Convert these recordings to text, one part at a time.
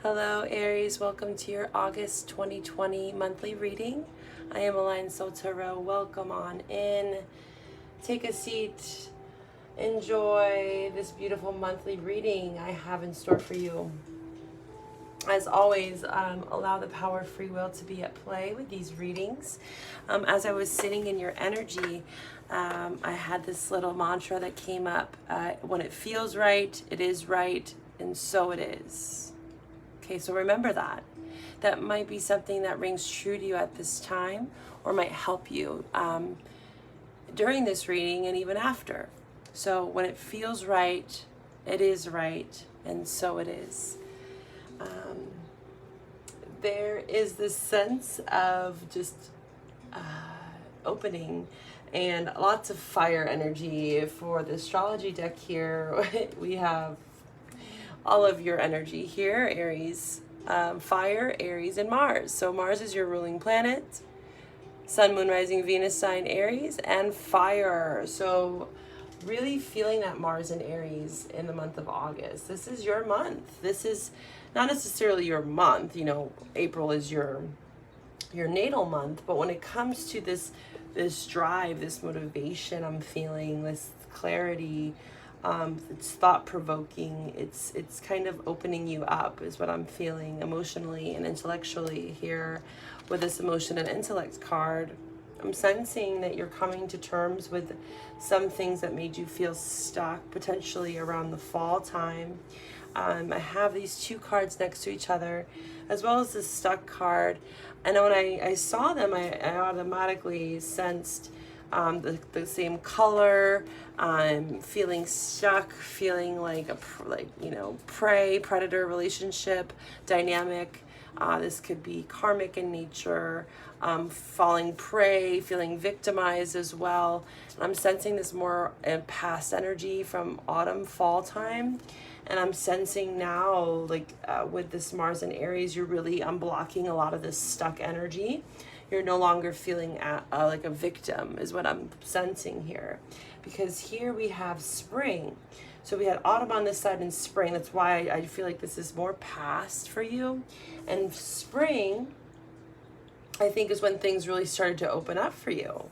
Hello Aries, welcome to your August 2020 monthly reading. I am ALIGNEDsoultarot. Welcome on in. Take a seat. Enjoy this beautiful monthly reading I have in store for you. As always, allow the power of free will to be at play with these readings. As I was sitting in your energy, I had this little mantra that came up. When it feels right, it is right, and so it is. Okay, so remember that. That might be something that rings true to you at this time or might help you during this reading and even after. So when it feels right, it is right, and so it is. There is this sense of just opening and lots of fire energy. For the astrology deck here, we have all of your energy here, Aries, fire, Aries, and Mars. So Mars is your ruling planet, Sun, Moon, Rising, Venus sign Aries, and fire. So really feeling that Mars and Aries in the month of August. This is your month. This is not necessarily your month. You know, April is your natal month, but when it comes to this drive, this motivation I'm feeling, this clarity, it's thought-provoking, it's kind of opening you up is what I'm feeling emotionally and intellectually here with this emotion and intellect card. I'm sensing that you're coming to terms with some things that made you feel stuck, potentially around the fall time. I have these two cards next to each other, as well as this stuck card. And when I saw them, I automatically sensed the same color, feeling stuck, feeling like prey, predator relationship dynamic. This could be karmic in nature, falling prey, feeling victimized as well. I'm sensing this more past energy from autumn, fall time. And I'm sensing now, with this Mars and Aries, you're really unblocking a lot of this stuck energy. You're no longer feeling like a victim is what I'm sensing here. Because here we have spring. So we had autumn on this side and spring. That's why I feel like this is more past for you. And spring, I think, is when things really started to open up for you.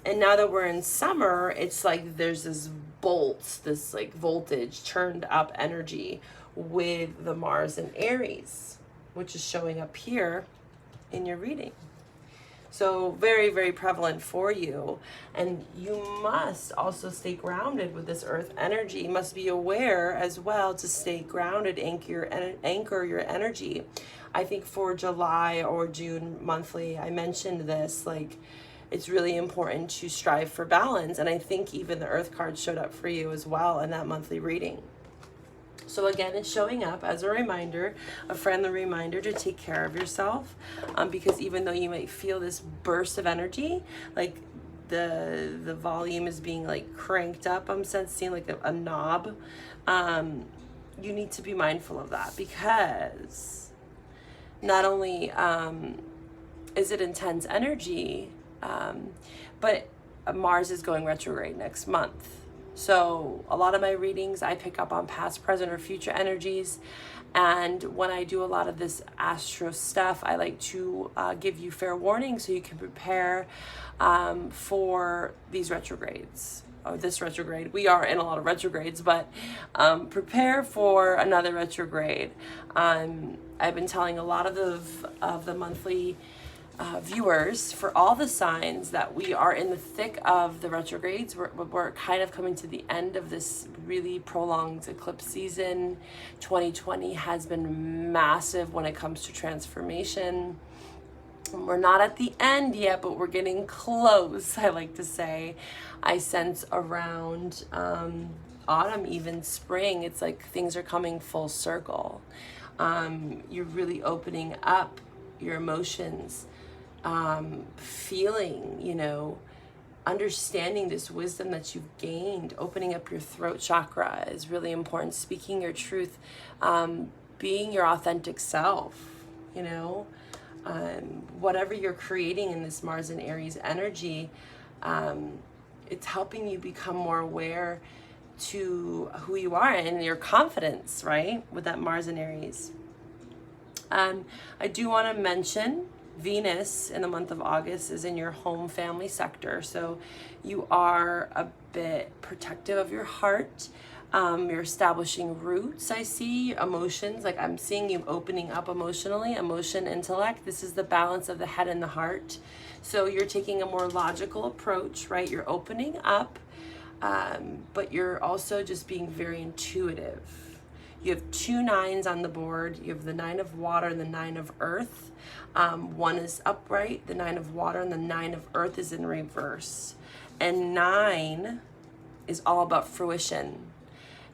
And now that we're in summer, it's like there's this bolt, this like voltage, turned up energy with the Mars and Aries, which is showing up here in your reading. So very, very prevalent for you. And you must also stay grounded with this earth energy. You must be aware as well to stay grounded, anchor your energy. I think for July or June monthly, I mentioned this, it's really important to strive for balance. And I think even the earth card showed up for you as well in that monthly reading. So again, it's showing up as a reminder, a friendly reminder to take care of yourself, because even though you might feel this burst of energy, like the volume is being cranked up, I'm sensing like a knob, you need to be mindful of that, because not only is it intense energy, but Mars is going retrograde next month. So a lot of my readings, I pick up on past, present, or future energies. And when I do a lot of this astro stuff, I like to give you fair warning so you can prepare for these retrogrades. Or this retrograde. We are in a lot of retrogrades, but prepare for another retrograde. I've been telling a lot of the monthly viewers for all the signs that we are in the thick of the retrogrades. We're kind of coming to the end of this really prolonged eclipse season. 2020 has been massive when it comes to transformation. We're not at the end yet, but we're getting close, I like to say. I sense around autumn, even spring, it's like things are coming full circle. You're really opening up your emotions, feeling, understanding this wisdom that you've gained. Opening up your throat chakra is really important. Speaking your truth, being your authentic self, whatever you're creating in this Mars and Aries energy, it's helping you become more aware to who you are and your confidence, right? With that Mars and Aries. I do want to mention Venus in the month of August is in your home family sector. So you are a bit protective of your heart. You're establishing roots, I see, emotions, like I'm seeing you opening up emotionally, emotion, intellect. This is the balance of the head and the heart. So you're taking a more logical approach, right? You're opening up, but you're also just being very intuitive. You have 2 9s on the board. You have the 9 of water and the 9 of earth. 1 is upright, the 9 of water, and the 9 of earth is in reverse. And 9 is all about fruition.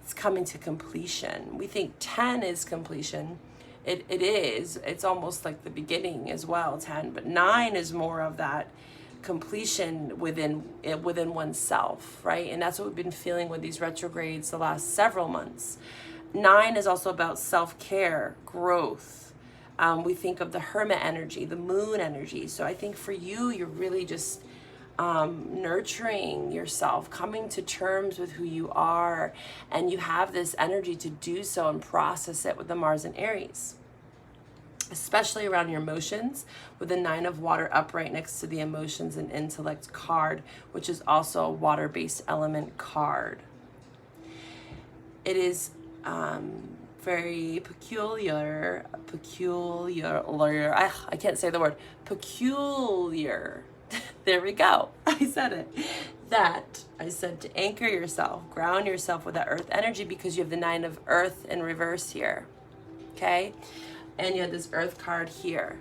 It's coming to completion. We think 10 is completion. It is. It's almost like the beginning as well, 10. But 9 is more of that completion within oneself, right? And that's what we've been feeling with these retrogrades the last several months. 9 is also about self-care, growth. We think of the hermit energy, the moon energy. So I think for you, you're really just nurturing yourself, coming to terms with who you are, and you have this energy to do so and process it with the Mars and Aries, especially around your emotions, with the 9 of water upright next to the emotions and intellect card, which is also a water-based element card. It is very peculiar, I can't say the word, peculiar. There we go. I said it. That I said to anchor yourself, ground yourself with that earth energy, because you have the 9 of earth in reverse here. Okay? And you have this earth card here.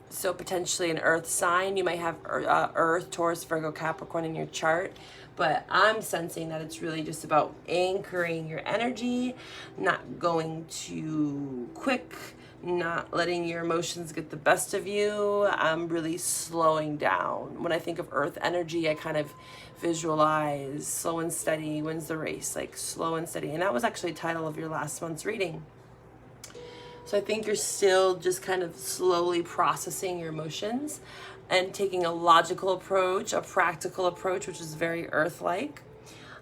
So potentially an earth sign. You might have earth, Taurus, Virgo, Capricorn in your chart. But I'm sensing that it's really just about anchoring your energy, not going too quick, not letting your emotions get the best of you. I'm really slowing down. When I think of earth energy, I kind of visualize slow and steady wins the race, like slow and steady. And that was actually the title of your last month's reading. So I think you're still just kind of slowly processing your emotions and taking a logical approach, a practical approach, which is very earth-like.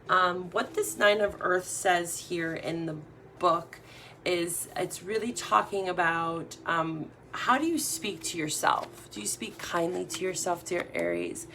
What this 9 of earth says here in the book is it's really talking about how do you speak to yourself? Do you speak kindly to yourself, dear Aries?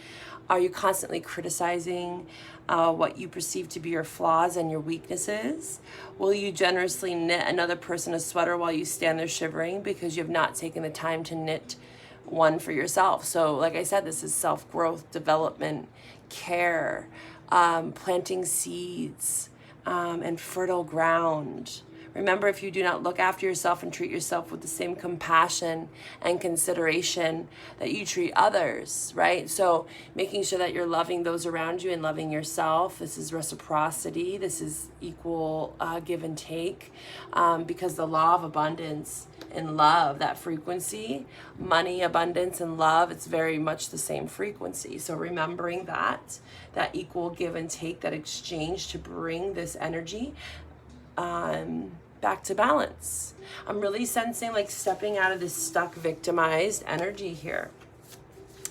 Are you constantly criticizing what you perceive to be your flaws and your weaknesses? Will you generously knit another person a sweater while you stand there shivering because you have not taken the time to knit one for yourself? So like I said, this is self-growth, development, care, planting seeds, and fertile ground. Remember, if you do not look after yourself and treat yourself with the same compassion and consideration that you treat others, right? So making sure that you're loving those around you and loving yourself. This is reciprocity. This is equal give and take, because the law of abundance and love, that frequency, money, abundance, and love, it's very much the same frequency. So remembering that equal give and take, that exchange to bring this energy back to balance. I'm really sensing like stepping out of this stuck, victimized energy here.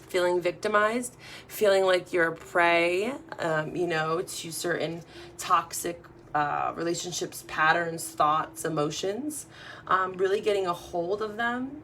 Feeling victimized, feeling like you're a prey, to certain toxic relationships, patterns, thoughts, emotions, really getting a hold of them.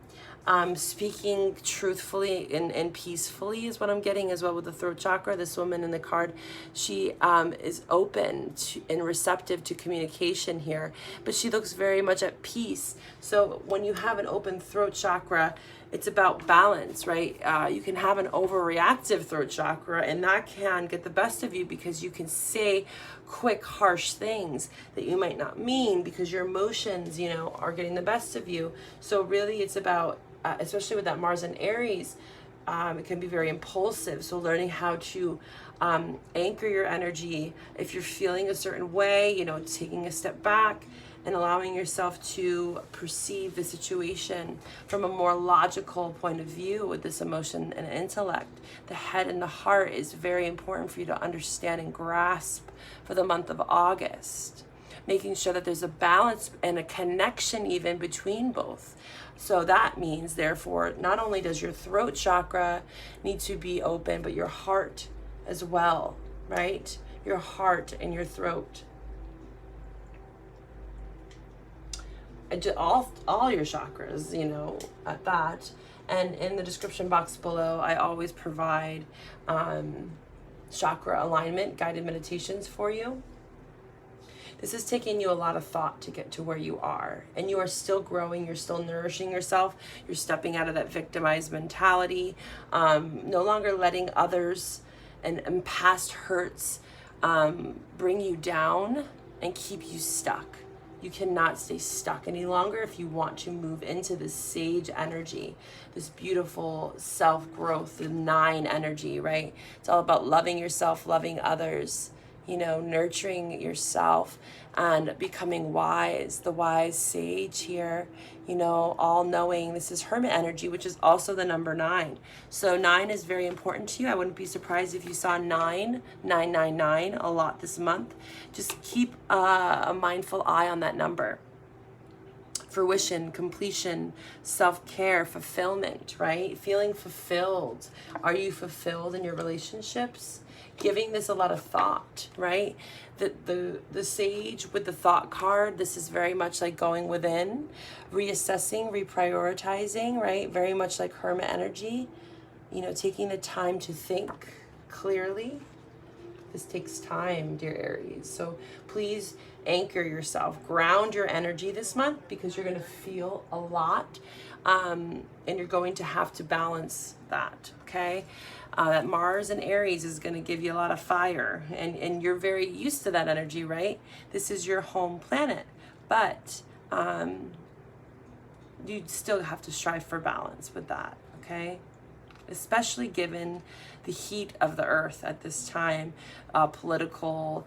Speaking truthfully and peacefully is what I'm getting as well with the throat chakra. This woman in the card, she is open to, and receptive to communication here, but she looks very much at peace. So when you have an open throat chakra, it's about balance, right? You can have an overreactive throat chakra, and that can get the best of you because you can say quick, harsh things that you might not mean because your emotions, are getting the best of you. So really it's about, especially with that Mars and Aries, it can be very impulsive. So learning how to anchor your energy. If you're feeling a certain way, taking a step back and allowing yourself to perceive the situation from a more logical point of view with this emotion and intellect. The head and the heart is very important for you to understand and grasp for the month of August. Making sure that there's a balance and a connection even between both. So that means, therefore, not only does your throat chakra need to be open, but your heart as well, right? Your heart and your throat. all your chakras, you know, at that. And in the description box below, I always provide chakra alignment guided meditations for you. This is taking you a lot of thought to get to where you are, and you are still growing, you're still nourishing yourself, you're stepping out of that victimized mentality, no longer letting others and past hurts bring you down and keep you stuck. You cannot stay stuck any longer if you want to move into this sage energy, this beautiful self-growth, the 9 energy, right? It's all about loving yourself, loving others, you know, nurturing yourself and becoming wise, the wise sage here, you know, all knowing. This is hermit energy, which is also the number 9. So 9 is very important to you. I wouldn't be surprised if you saw 999 a lot this month. Just keep a mindful eye on that number. Fruition, completion, self-care, fulfillment, right? Feeling fulfilled. Are you fulfilled in your relationships? Giving this a lot of thought, right? The sage with the thought card, this is very much like going within, reassessing, reprioritizing, right? Very much like hermit energy, you know, taking the time to think clearly. This takes time, dear Aries. So please anchor yourself, ground your energy this month, because you're going to feel a lot, and you're going to have to balance that, okay? That Mars and Aries is going to give you a lot of fire, and you're very used to that energy, right? This is your home planet, but you still have to strive for balance with that, okay? Especially given the heat of the earth at this time, political,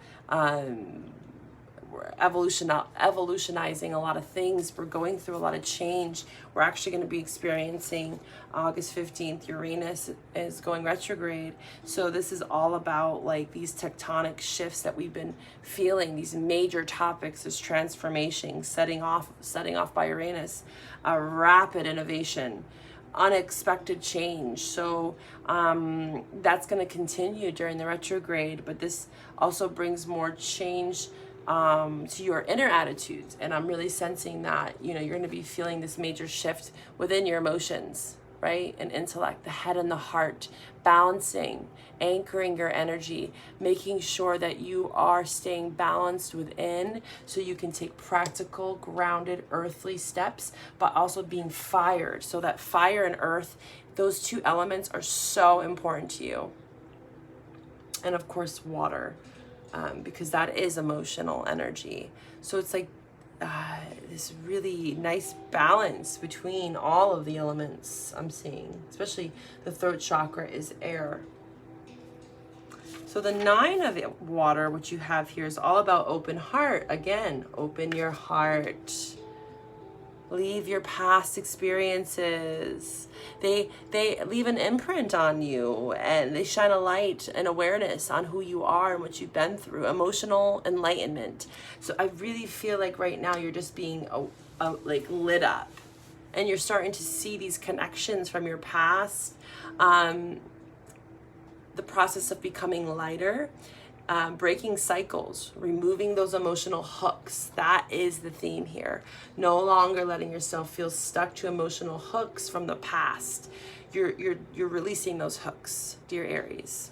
we're evolutionizing a lot of things. We're going through a lot of change. We're actually going to be experiencing August 15th, Uranus is going retrograde. So this is all about like these tectonic shifts that we've been feeling, these major topics, this transformation, setting off by Uranus, a rapid innovation, unexpected change. So that's going to continue during the retrograde, but this also brings more change to your inner attitudes. And I'm really sensing that, you know, you're going to be feeling this major shift within your emotions, right? And intellect, the head and the heart, balancing, anchoring your energy, making sure that you are staying balanced within so you can take practical, grounded, earthly steps, but also being fired. So that fire and earth, those 2 elements are so important to you. And of course, water. Because that is emotional energy. So it's like this really nice balance between all of the elements I'm seeing, especially the throat chakra is air. So the 9 of water, which you have here, is all about open heart. Again, open your heart. Leave your past experiences. They leave an imprint on you, and they shine a light and awareness on who you are and what you've been through. Emotional enlightenment. So I really feel like right now you're just being like lit up, and you're starting to see these connections from your past. The process of becoming lighter. Breaking cycles, removing those emotional hooks. That is the theme here. No longer letting yourself feel stuck to emotional hooks from the past. You're releasing those hooks, dear Aries.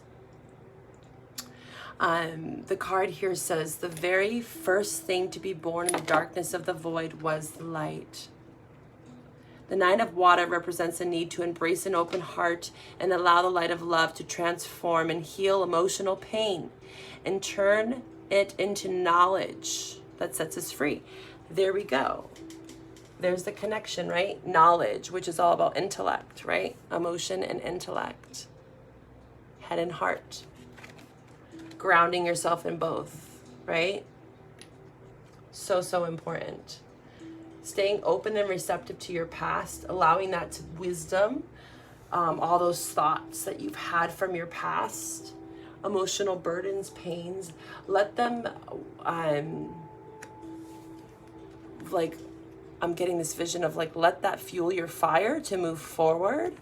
The card here says, the very first thing to be born in the darkness of the void was the light. The 9 of water represents a need to embrace an open heart and allow the light of love to transform and heal emotional pain and turn it into knowledge that sets us free. There we go. There's the connection, right? Knowledge, which is all about intellect, right? Emotion and intellect. Head and heart. Grounding yourself in both, right? So important. Staying open and receptive to your past, allowing that to wisdom, all those thoughts that you've had from your past, emotional burdens, pains, let them, like, I'm getting this vision of like, let that fuel your fire to move forward,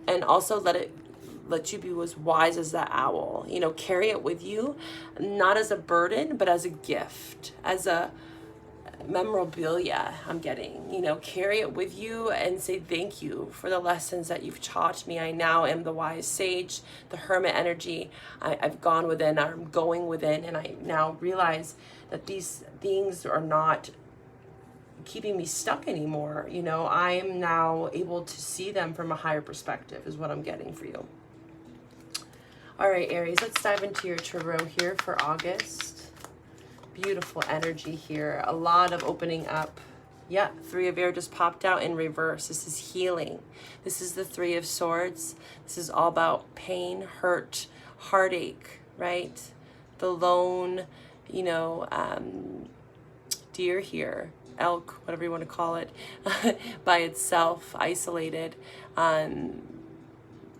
and also let you be as wise as that owl. You know, carry it with you, not as a burden, but as a gift, as a memorabilia I'm getting. You know, carry it with you and say thank you for the lessons that you've taught me. I now am the wise sage, the hermit energy. I've gone within, I'm going within, and I now realize that these things are not keeping me stuck anymore. You know, I am now able to see them from a higher perspective is what I'm getting for you. All right, Aries, let's dive into your tarot here for August. Beautiful energy here. A lot of opening up. Yeah, Three of Air just popped out in reverse. This is healing. This is the Three of Swords. This is all about pain, hurt, heartache, right? The lone, you know, deer here, elk, whatever you want to call it, by itself, isolated.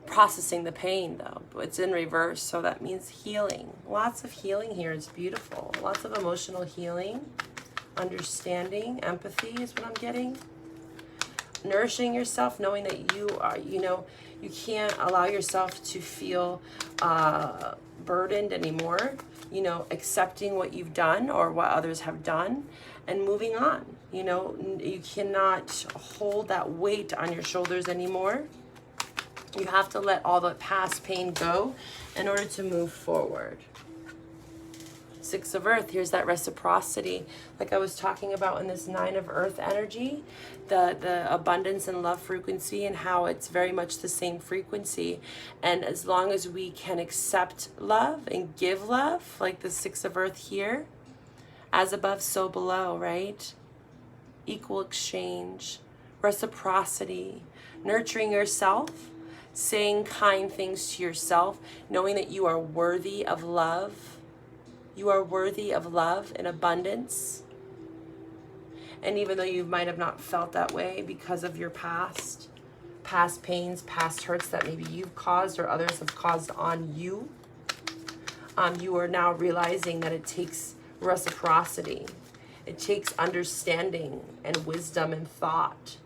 Processing the pain though, it's in reverse, so that means healing. Lots of healing here. It's beautiful. Lots of emotional healing, understanding, empathy is what I'm getting. Nourishing yourself, knowing that you are, you know, you can't allow yourself to feel burdened anymore. You know, accepting what you've done or what others have done and moving on. You know, you cannot hold that weight on your shoulders anymore. You have to let all the past pain go in order to move forward. Six of Earth, here's that reciprocity. Like I was talking about in this Nine of Earth energy, the abundance and love frequency and how it's very much the same frequency. And as long as we can accept love and give love, like the Six of Earth here, as above, so below, right? Equal exchange, reciprocity, nurturing yourself, saying kind things to yourself, knowing that you are worthy of love. You are worthy of love in abundance. And even though you might have not felt that way because of your past pains, past hurts that maybe you've caused or others have caused on you, you are now realizing that it takes reciprocity. It takes understanding and wisdom and thought.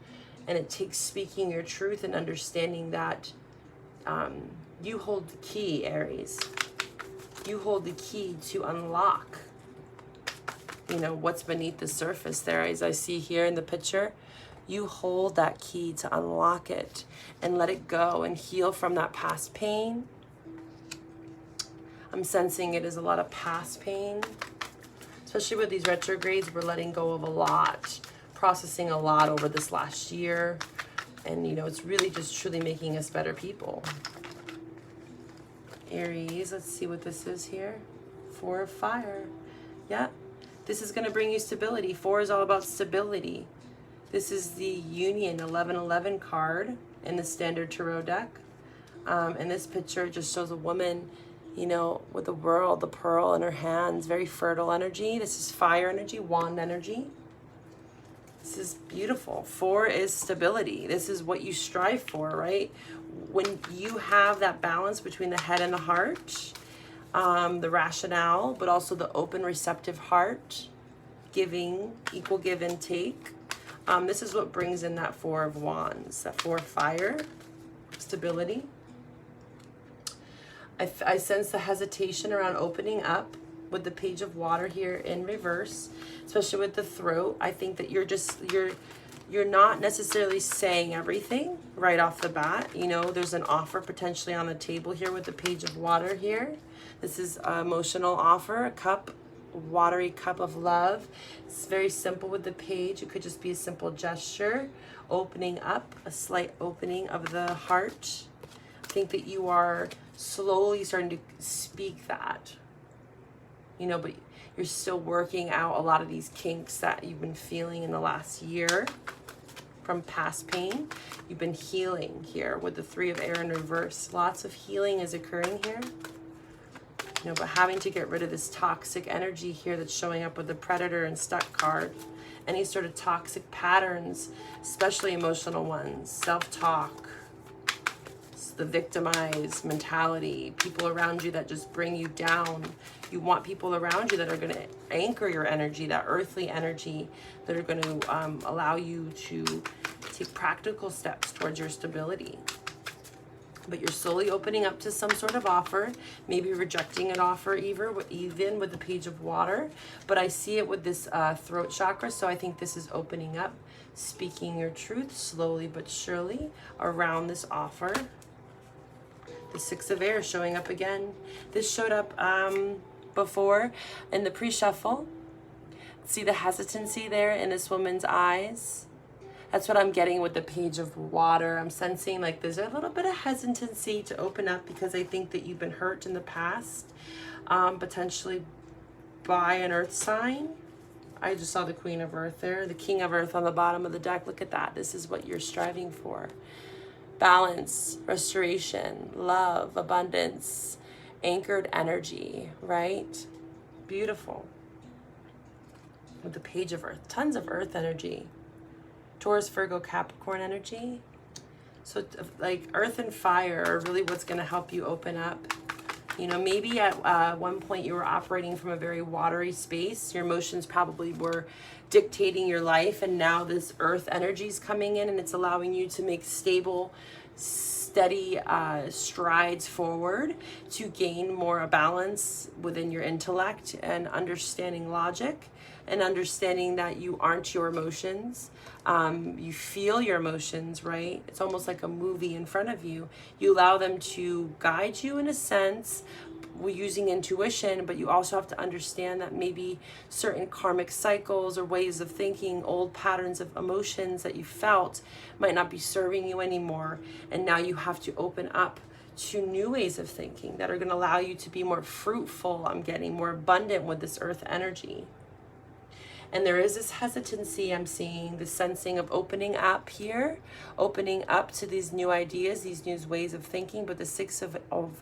And it takes speaking your truth and understanding that you hold the key, Aries. You hold the key to unlock, you know, what's beneath the surface there, as I see here in the picture. You hold that key to unlock it and let it go and heal from that past pain. I'm sensing it is a lot of past pain, especially with these retrogrades. We're letting go of a lot, processing a lot over this last year. And, you know, it's really just truly making us better people. Aries, let's see what this is here. Four of Fire. Yeah, this is going to bring you stability. Four is all about stability. This is the Union 1111 card in the Standard Tarot deck. And this picture just shows a woman, you know, with the world, the pearl in her hands. Very fertile energy. This is fire energy, wand energy. This is beautiful. Four is stability. This is what you strive for, right? When you have that balance between the head and the heart, the rationale, but also the open, receptive heart, giving, equal give and take. This is what brings in that Four of Wands, that Four of Fire, stability. I sense the hesitation around opening up with the Page of Water here in reverse, especially with the throat. I think that you're not necessarily saying everything right off the bat. You know, there's an offer potentially on the table here with the Page of Water here. This is an emotional offer, a cup, watery cup of love. It's very simple with the page. It could just be a simple gesture, opening up, a slight opening of the heart. I think that you are slowly starting to speak that. You know, but you're still working out a lot of these kinks that you've been feeling in the last year from past pain. You've been healing here with the Three of Air in reverse. Lots of healing is occurring here. You know, but having to get rid of this toxic energy here that's showing up with the Predator and Stuck card. Any sort of toxic patterns, especially emotional ones, self-talk, the victimized mentality, people around you that just bring you down. You want people around you that are going to anchor your energy, that earthly energy, that are going to allow you to take practical steps towards your stability. but you're slowly opening up to some sort of offer, maybe rejecting an offer even with the Page of Water. But I see it with this throat chakra, so I think this is opening up, speaking your truth slowly but surely around this offer. The Six of Air showing up again. This showed up before in the pre-shuffle. See the hesitancy there in this woman's eyes? That's what I'm getting with the Page of Water. I'm sensing like there's a little bit of hesitancy to open up because I think that you've been hurt in the past, potentially by an earth sign. I just saw the Queen of Earth there, the King of Earth on the bottom of the deck. Look at that. This is what you're striving for. Balance, restoration, love, abundance, anchored energy, right? Beautiful. With the Page of Earth, tons of earth energy. Taurus, Virgo, Capricorn energy. So like earth and fire are really what's going to help you open up. You know, maybe at one point you were operating from a very watery space. Your emotions probably were dictating your life, and now this earth energy is coming in and it's allowing you to make stable, steady strides forward to gain more balance within your intellect and understanding logic and understanding that you aren't your emotions. You feel your emotions, right? It's almost like a movie in front of you. You allow them to guide you in a sense, using intuition, but you also have to understand that maybe certain karmic cycles or ways of thinking, old patterns of emotions that you felt might not be serving you anymore. And now you have to open up to new ways of thinking that are going to allow you to be more fruitful. I'm getting more abundant with this earth energy. And there is this hesitancy I'm seeing, the sensing of opening up here, opening up to these new ideas, these new ways of thinking. But the Six of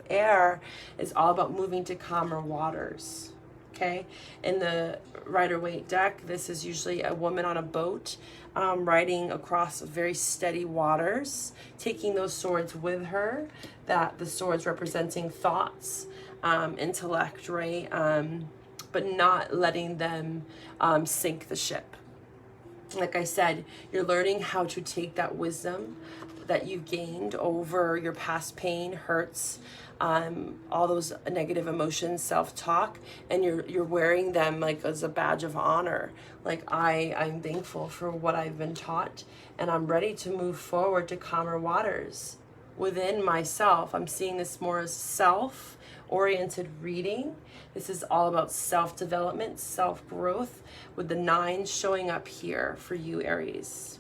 Air is all about moving to calmer waters, okay? In the Rider-Waite deck, this is usually a woman on a boat riding across very steady waters, taking those swords with her, that the swords representing thoughts, intellect, right? But not letting them sink the ship. Like I said, you're learning how to take that wisdom that you've gained over your past pain, hurts, all those negative emotions, self-talk, and you're wearing them like as a badge of honor. Like I'm thankful for what I've been taught, and I'm ready to move forward to calmer waters within myself. I'm seeing this more as self-oriented reading. This is all about self-development, self-growth, with the 9 showing up here for you, Aries.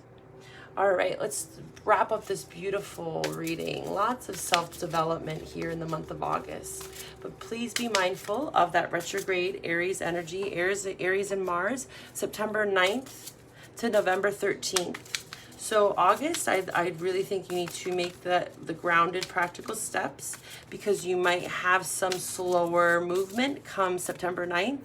All right, let's wrap up this beautiful reading. Lots of self-development here in the month of August. But please be mindful of that retrograde Aries energy, Aries and Mars, September 9th to November 13th. So August, I really think you need to make the grounded practical steps, because you might have some slower movement come September 9th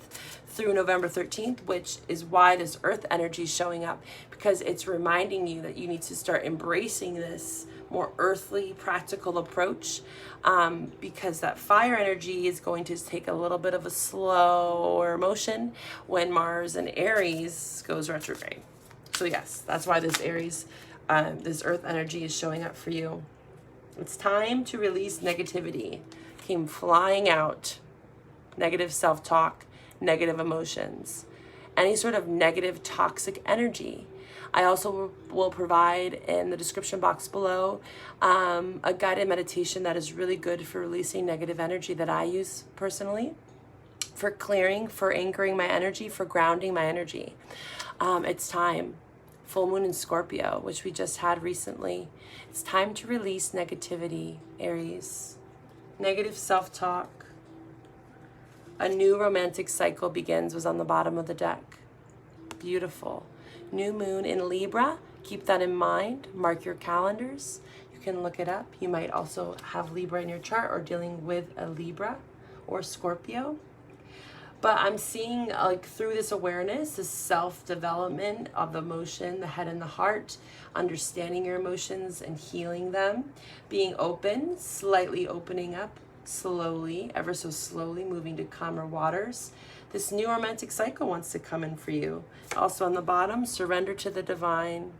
through November 13th, which is why this earth energy is showing up, because it's reminding you that you need to start embracing this more earthly, practical approach, because that fire energy is going to take a little bit of a slower motion when Mars and Aries goes retrograde. So yes, that's why this Aries, this earth energy is showing up for you. It's time to release negativity. Came flying out. Negative self-talk, negative emotions, any sort of negative toxic energy. I also will provide in the description box below a guided meditation that is really good for releasing negative energy that I use personally, for clearing, for anchoring my energy, for grounding my energy. It's time. Full moon in Scorpio, which we just had recently. It's time to release negativity, Aries. Negative self-talk. A new romantic cycle begins was on the bottom of the deck. Beautiful. New moon in Libra. Keep that in mind. Mark your calendars. You can look it up. You might also have Libra in your chart or dealing with a Libra or Scorpio. But I'm seeing, like, through this awareness, this self-development of the emotion, the head and the heart, understanding your emotions and healing them, being open, slightly opening up, slowly, ever so slowly, moving to calmer waters. This new romantic cycle wants to come in for you. Also on the bottom, surrender to the divine.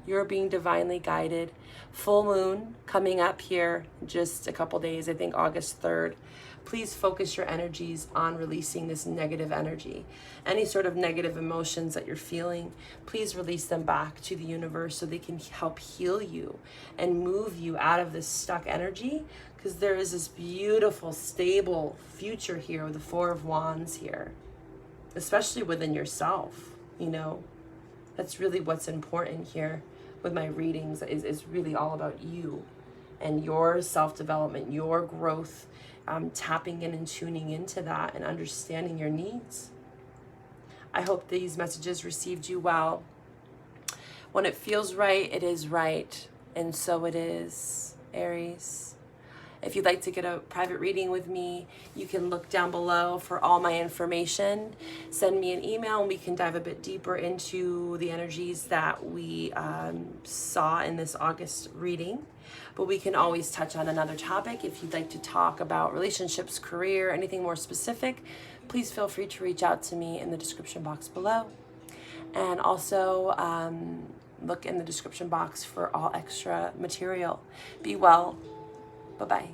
You're being divinely guided. Full moon coming up here in just a couple days, I think August 3rd. Please focus your energies on releasing this negative energy. Any sort of negative emotions that you're feeling, please release them back to the universe so they can help heal you and move you out of this stuck energy, because there is this beautiful, stable future here with the Four of Wands here, especially within yourself, you know. That's really what's important here with my readings, is really all about you and your self-development, your growth, tapping in and tuning into that and understanding your needs. I hope these messages received you well. When it feels right, it is right. And so it is, Aries. If you'd like to get a private reading with me, you can look down below for all my information. Send me an email and we can dive a bit deeper into the energies that we saw in this August reading. But we can always touch on another topic. If you'd like to talk about relationships, career, anything more specific, please feel free to reach out to me in the description box below. And also look in the description box for all extra material. Be well. Bye-bye.